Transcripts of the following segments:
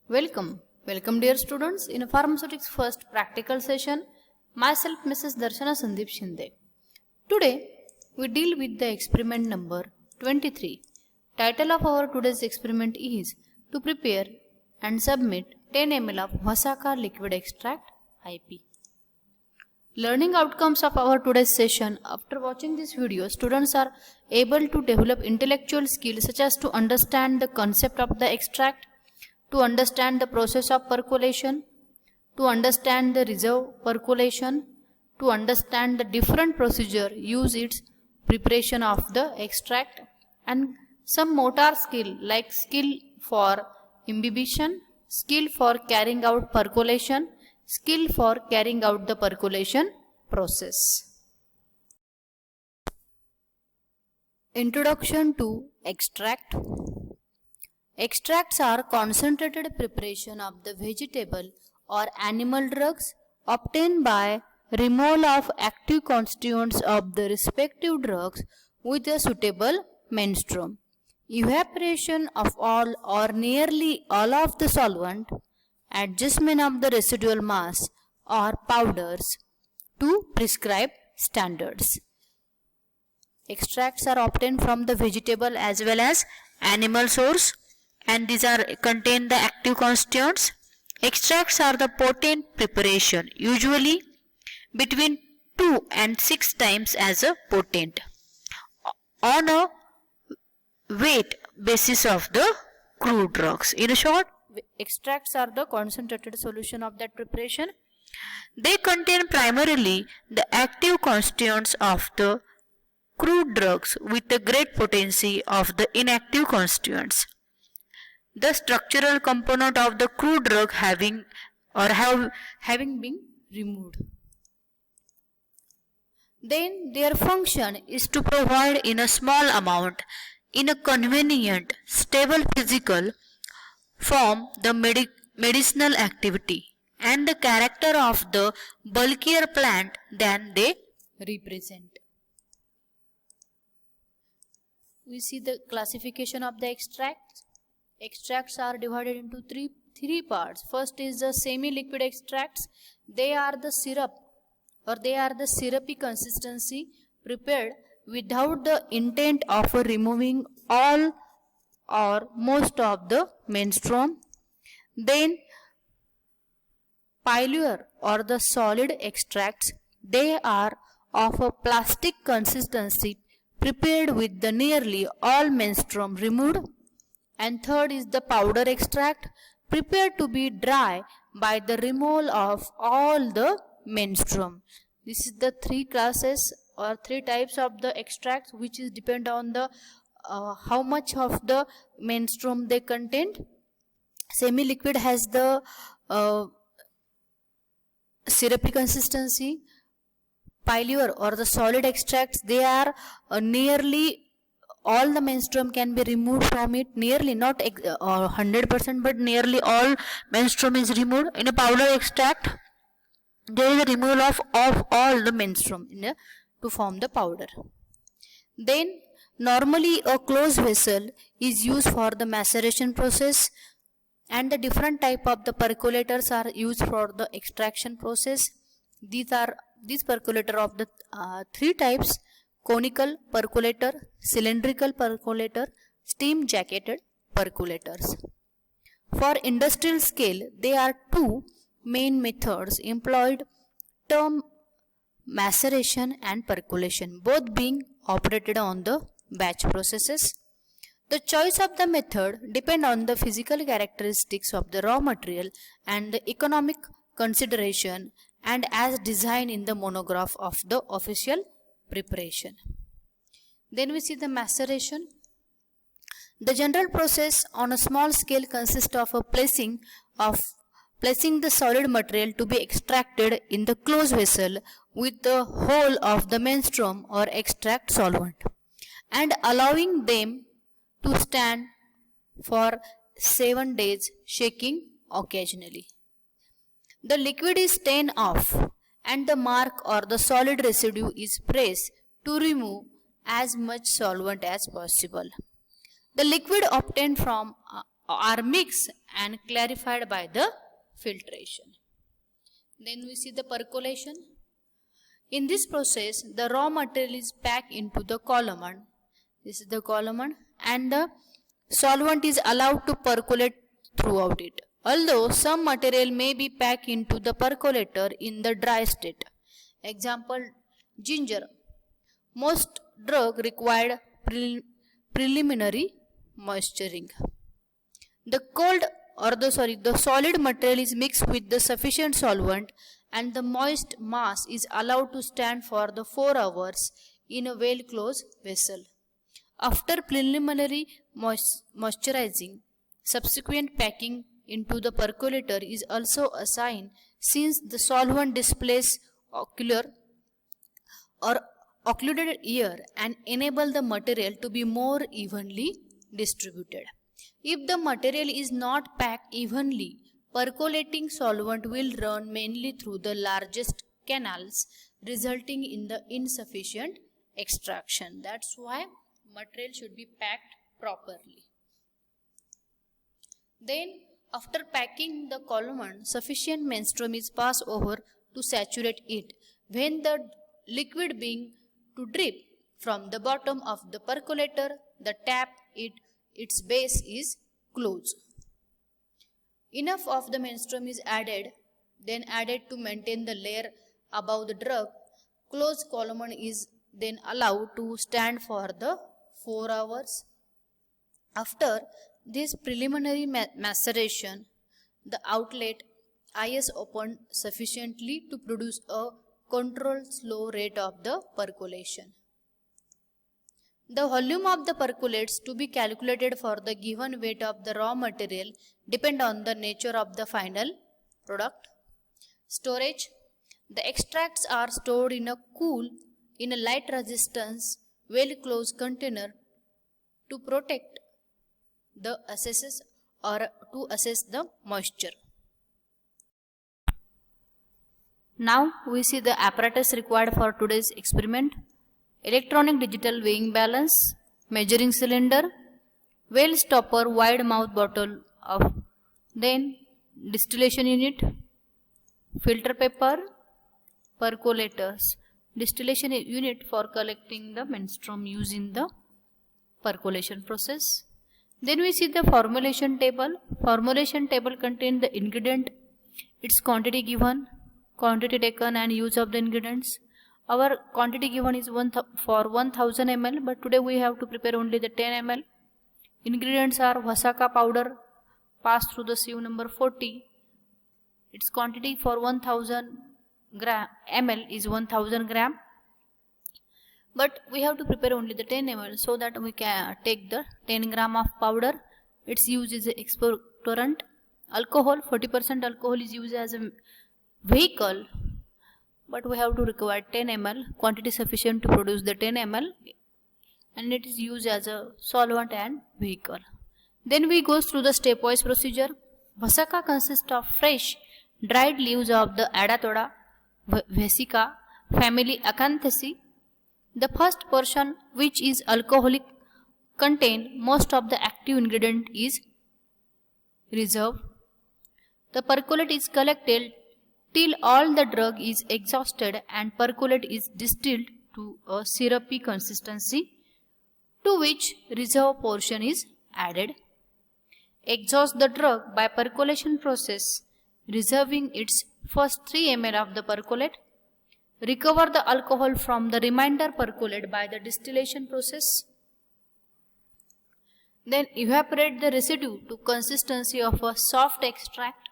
Welcome dear students in pharmaceutics first practical session. Myself Mrs. Darshana Sandeep Shinde. Today we deal with the experiment number 23. Title of our today's experiment is to prepare and submit 10 ml of Vasaka liquid extract IP. Learning outcomes of our today's session. After watching this video, students are able to develop intellectual skills such as to understand the concept of the extract, to understand the process of percolation, to understand the reserve percolation, to understand the different procedure used its preparation of the extract, and some motor skill like skill for imbibition, skill for carrying out percolation, skill for carrying out the percolation process. Introduction to extract. Extracts are concentrated preparation of the vegetable or animal drugs obtained by removal of active constituents of the respective drugs with a suitable menstruum, evaporation of all or nearly all of the solvent, adjustment of the residual mass or powders to prescribed standards. Extracts are obtained from the vegetable as well as animal source, and these are contain the active constituents. Extracts are the potent preparation, usually between 2 and 6 times as a potent, on a weight basis of the crude drugs. In short, extracts are the concentrated solution of that preparation. They contain primarily the active constituents of the crude drugs with a great potency of the inactive constituents. The structural component of the crude drug having been removed. Then their function is to provide in a small amount, in a convenient, stable physical form, the medicinal activity and the character of the bulkier plant than they represent. We see the classification of the extracts. Extracts are divided into three parts. First is the semi-liquid extracts. They are the syrup or they are the syrupy consistency prepared without the intent of removing all or most of the menstruum. Then pylore or the solid extracts. They are of a plastic consistency prepared with the nearly all menstruum removed. And third is the powder extract, prepared to be dry by the removal of all the menstruum. This is the three classes or three types of the extracts, which is depend on the how much of the menstruum they contain. Semi-liquid has the syrupy consistency. Pylore or the solid extracts, they are nearly all the menstruum can be removed from it, nearly not 100%, but nearly all menstruum is removed. In a powder extract, there is a removal of all the menstruum to form the powder. Then normally a closed vessel is used for the maceration process, and the different type of the percolators are used for the extraction process. These percolator of the three types: conical percolator, cylindrical percolator, steam jacketed percolators. For industrial scale, there are two main methods employed: term maceration and percolation, both being operated on the batch processes. The choice of the method depends on the physical characteristics of the raw material and the economic consideration, and as designed in the monograph of the official preparation. Then we see the maceration. The general process on a small scale consists of placing the solid material to be extracted in the closed vessel with the whole of the menstruum or extract solvent, and allowing them to stand for 7 days, shaking occasionally. The liquid is taken off and the mark or the solid residue is pressed to remove as much solvent as possible. The liquid obtained from are mixed and clarified by the filtration. Then we see the percolation. In this process, the raw material is packed into the column. This is the column, and the solvent is allowed to percolate throughout it. Although some material may be packed into the percolator in the dry state. Example, ginger. Most drug required preliminary moisturizing. The solid material is mixed with the sufficient solvent, and the moist mass is allowed to stand for the 4 hours in a well-closed vessel. After preliminary moisturizing, subsequent packing into the percolator is also assigned, since the solvent displaces occluder or occluded air and enable the material to be more evenly distributed. If the material is not packed evenly, percolating solvent will run mainly through the largest canals, resulting in the insufficient extraction. That's why material should be packed properly. Then, after packing the column, sufficient menstruum is passed over to saturate it. When the liquid being to drip from the bottom of the percolator, the tap its base is closed. Enough of the menstruum is then added to maintain the layer above the drug. Closed column is then allowed to stand for the 4 hours. After this preliminary maceration, the outlet is opened sufficiently to produce a controlled slow rate of the percolation. The volume of the percolates to be calculated for the given weight of the raw material depend on the nature of the final product. Storage. The extracts are stored in a light resistance, well closed container to protect the assesses or to assess the moisture. Now we see the apparatus required for today's experiment. Electronic digital weighing balance, measuring cylinder, well stopper wide mouth bottle of, then distillation unit, filter paper, percolators, distillation unit for collecting the menstruum used in the percolation process. Then we see the formulation table. Formulation table contains the ingredient, its quantity given, quantity taken and use of the ingredients. Our quantity given is for 1000 ml, but today we have to prepare only the 10 ml. Ingredients are Vasaka powder passed through the sieve number 40. Its quantity for 1000 ml is 1000 gram. But we have to prepare only the 10 ml so that we can take the 10 gram of powder. Its use is expectorant. Alcohol, 40% alcohol is used as a vehicle, but we have to require 10 ml, quantity sufficient to produce the 10 ml, and it is used as a solvent and vehicle. Then we go through the stepwise procedure. Vasaka consists of fresh, dried leaves of the Adathoda vesica family Acanthaceae. The first portion, which is alcoholic, contain most of the active ingredient is reserved. The percolate is collected till all the drug is exhausted and percolate is distilled to a syrupy consistency, to which reserve portion is added. Exhaust the drug by percolation process, reserving its first 3 ml of the percolate. Recover the alcohol from the remainder percolate by the distillation process. Then evaporate the residue to consistency of a soft extract.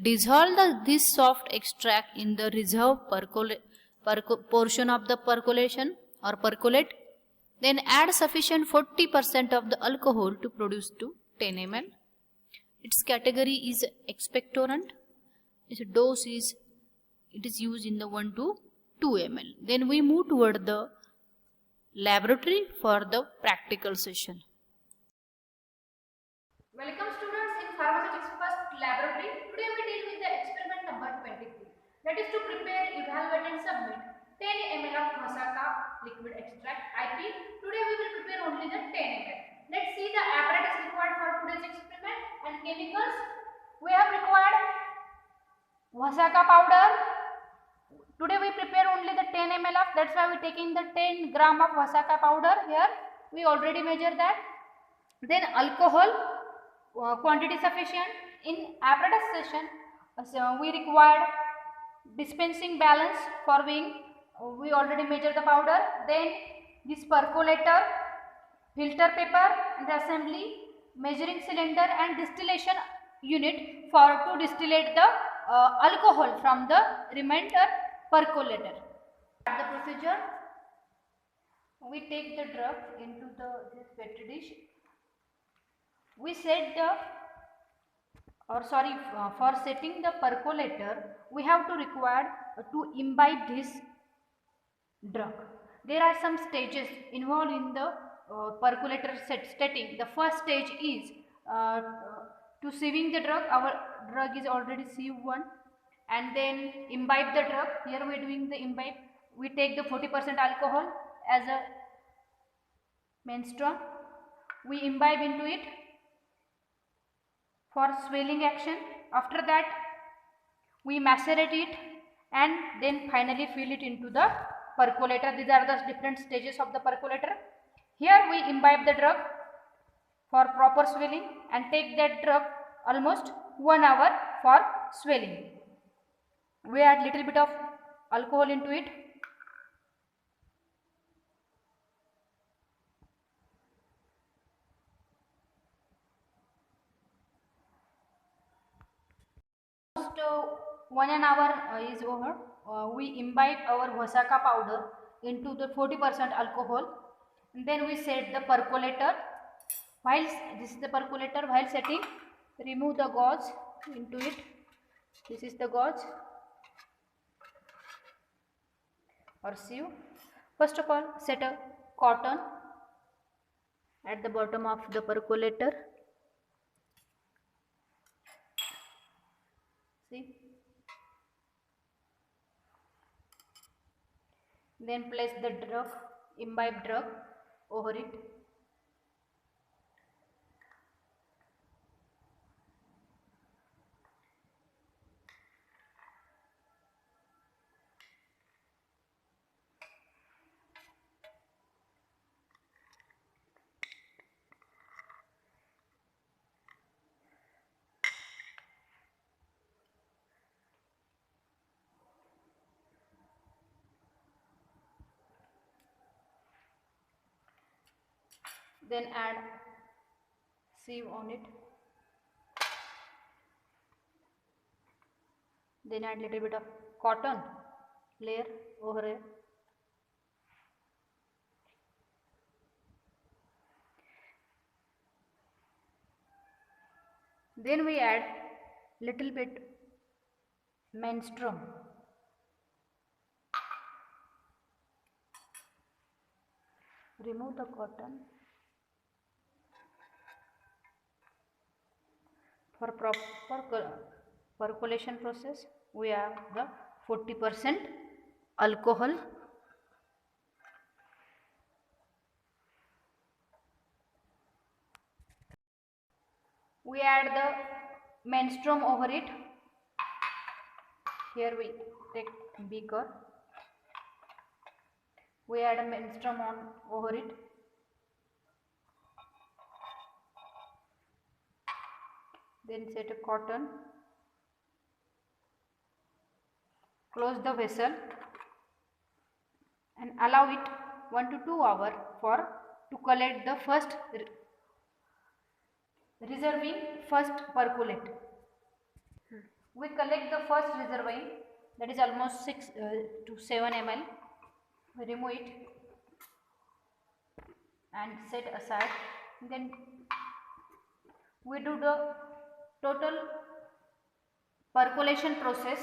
Dissolve this soft extract in the reserve portion of the percolation or percolate. Then add sufficient 40% of the alcohol to produce to 10 ml. Its category is expectorant. Its dose is used in the 1 to 2 ml. Then we move toward the laboratory for the practical session. Welcome students in pharmaceutics first laboratory. Today we deal with the experiment number 23. That is to prepare, evaluate and submit 10 ml of Vasaka liquid extract IP. Today we will prepare only the 10 ml. Let's see the apparatus required for today's experiment. chemicals, we have required Vasaka powder. Today we prepare only the 10 ml of, that's why we taking the 10 gram of Vasaka powder here. We already measure that. Then alcohol, quantity sufficient. In apparatus session, so we required dispensing balance for weighing. We already measure the powder. Then this percolator, filter paper and assembly, measuring cylinder and distillation unit for to distillate the alcohol from the remainder percolator. The procedure, we take the drug into this petri dish. We set the for setting the percolator, we have to require to imbibe this drug. There are some stages involved in the percolator setting. The first stage is to sieving the drug. Our drug is already sieved one, and then imbibe the drug. Here we are doing the imbibe. We take the 40% alcohol as a menstruum. We imbibe into it for swelling action. After that, we macerate it and then finally fill it into the percolator. These are the different stages of the percolator. Here we imbibe the drug for proper swelling and take that drug almost 1 hour for swelling. We add little bit of alcohol into it. Almost 1 hour is over. We imbibe our Vasaka powder into the 40% alcohol. And then we set the percolator. While this is the percolator, while setting, remove the gauze into it. This is the gauze or sieve. First of all, set a cotton at the bottom of the percolator. See. Then place the drug, imbibe drug over it. Then add sieve on it. Then add little bit of cotton layer over it. Then we add little bit menstruum. Remove the cotton. For proper percolation process, we have the 40% alcohol. We add the menstruum over it. Here we take beaker. We add a menstruum over it. Then set a cotton. Close the vessel and allow it 1 to 2 hours to collect the first reserving, first percolate. We collect the first reserving, that is almost 6 to 7 ml. We remove it and set aside. Then we do the total percolation process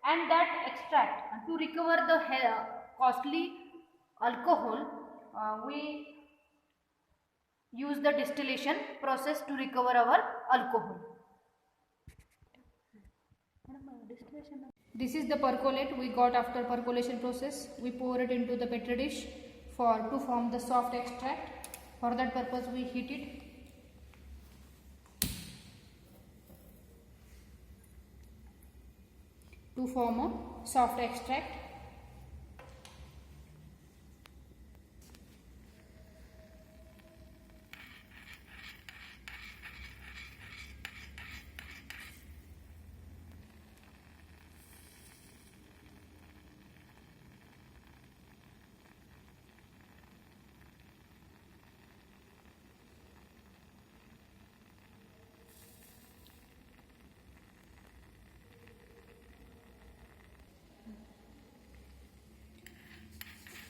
and that extract. To recover the costly alcohol, we use the distillation process to recover our alcohol. This is the percolate we got after percolation process. We pour it into the petri dish to form the soft extract. For that purpose we heat it. to form a soft extract.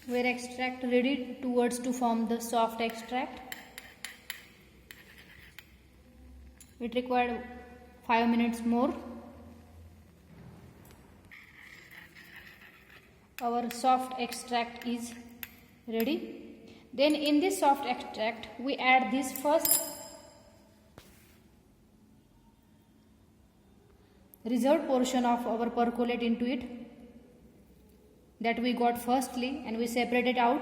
Where extract ready towards to form the soft extract. It required 5 minutes more. Our soft extract is ready. Then in this soft extract we add this first reserved portion of our percolate into it, that we got firstly, and we separate it out.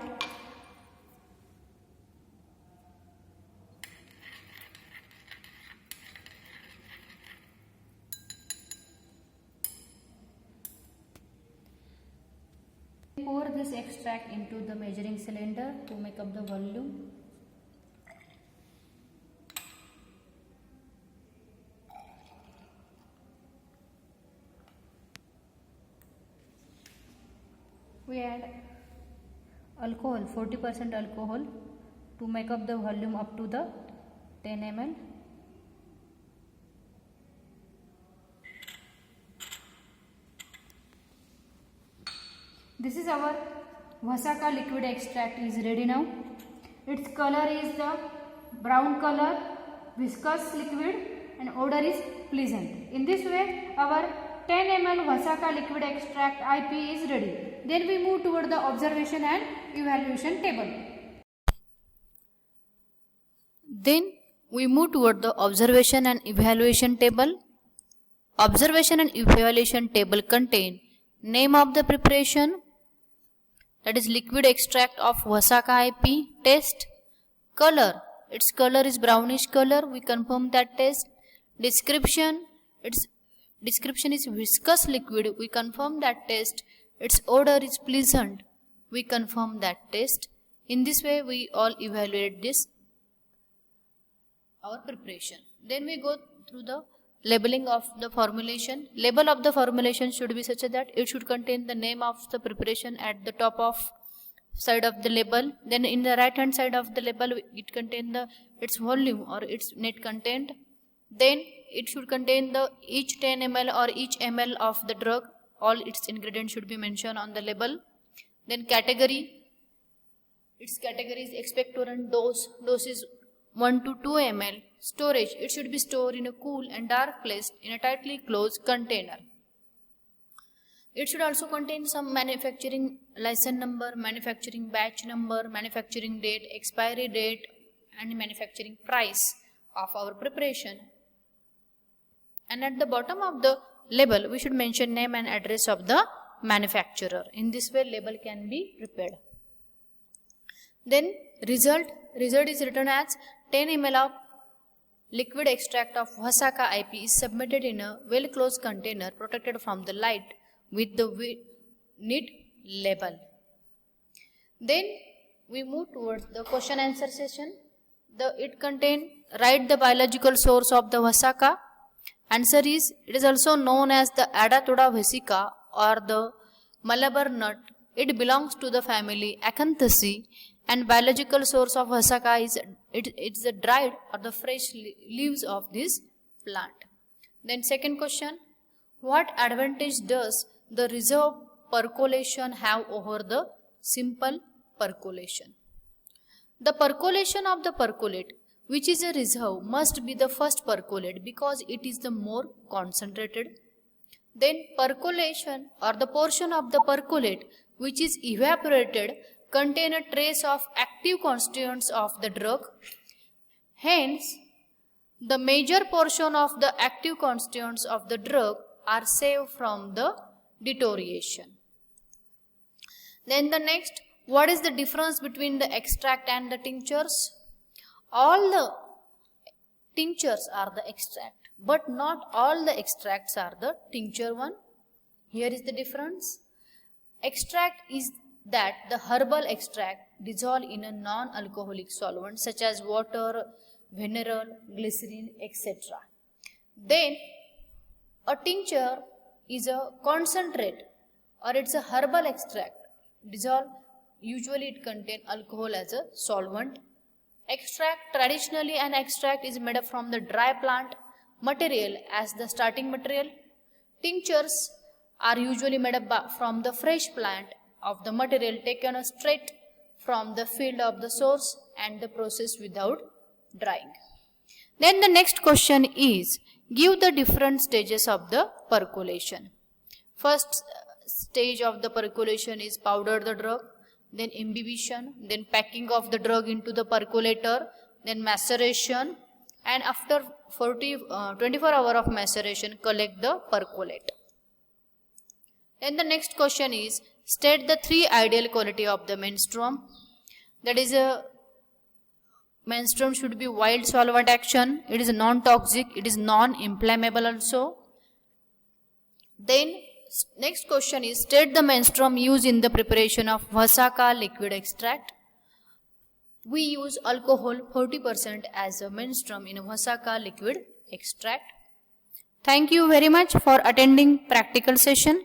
Pour this extract into the measuring cylinder to make up the volume. We add alcohol, 40% alcohol, to make up the volume up to the 10 ml. This is our Vasaka liquid extract is ready now. Its color is the brown color, viscous liquid, and odor is pleasant. In this way our 10 ml Vasaka liquid extract IP is ready. Then we move toward the observation and evaluation table. Then we move toward the observation and evaluation table. Observation and evaluation table contain name of the preparation, that is liquid extract of Vasaka IP test, color, its color is brownish color, we confirm that test, description, its description is viscous liquid, we confirm that test, its odor is pleasant, we confirm that test. In this way we all evaluate this our preparation. Then we go through the labeling of the formulation. Label of the formulation should be such that it should contain the name of the preparation at the top of side of the label. Then in the right hand side of the label it contain its volume or its net content. Then it should contain the each 10 ml or each ml of the drug. All its ingredients should be mentioned on the label. Then category. Its category is expectorant dose. Dose is 1 to 2 ml. Storage. It should be stored in a cool and dark place in a tightly closed container. It should also contain some manufacturing license number, manufacturing batch number, manufacturing date, expiry date, and manufacturing price of our preparation. And at the bottom of the label we should mention name and address of the manufacturer. In this way label can be prepared. Then result is written as 10 ml of liquid extract of Vasaka IP is submitted in a well closed container protected from the light with the neat label. Then we move towards the question answer session. It contain write the biological source of the Vasaka. Answer is, it is also known as the Adathoda vesica or the Malabar nut. It belongs to the family Acanthaceae, and biological source of Vasaka is it's the dried or the fresh leaves of this plant. Then second question, what advantage does the reserve percolation have over the simple percolation? The percolation of the percolate, which is a reserve, must be the first percolate because it is the more concentrated. Then percolation or the portion of the percolate which is evaporated contain a trace of active constituents of the drug. Hence, the major portion of the active constituents of the drug are saved from the deterioration. Then the next, what is the difference between the extract and the tinctures? All the tinctures are the extract, but not all the extracts are the tincture one. Here is the difference. Extract is that the herbal extract dissolved in a non-alcoholic solvent such as water, vinegar, glycerin, etc. Then a tincture is a concentrate or it's a herbal extract dissolved. Usually it contains alcohol as a solvent. Extract, traditionally an extract is made up from the dry plant material as the starting material. Tinctures are usually made up from the fresh plant of the material taken straight from the field of the source and the process without drying. Then the next question is, give the different stages of the percolation. First stage of the percolation is powder the drug, then imbibition, then packing of the drug into the percolator, then maceration, and after 24 hours of maceration, collect the percolate. Then the next question is, state the 3 ideal quality of the menstruum. That is, a menstruum should be wild solvent action, it is non-toxic, it is non-inflammable also. Then next question is, state the menstruum used in the preparation of Vasaka liquid extract. We use alcohol 40% as a menstruum in Vasaka liquid extract. Thank you very much for attending practical session.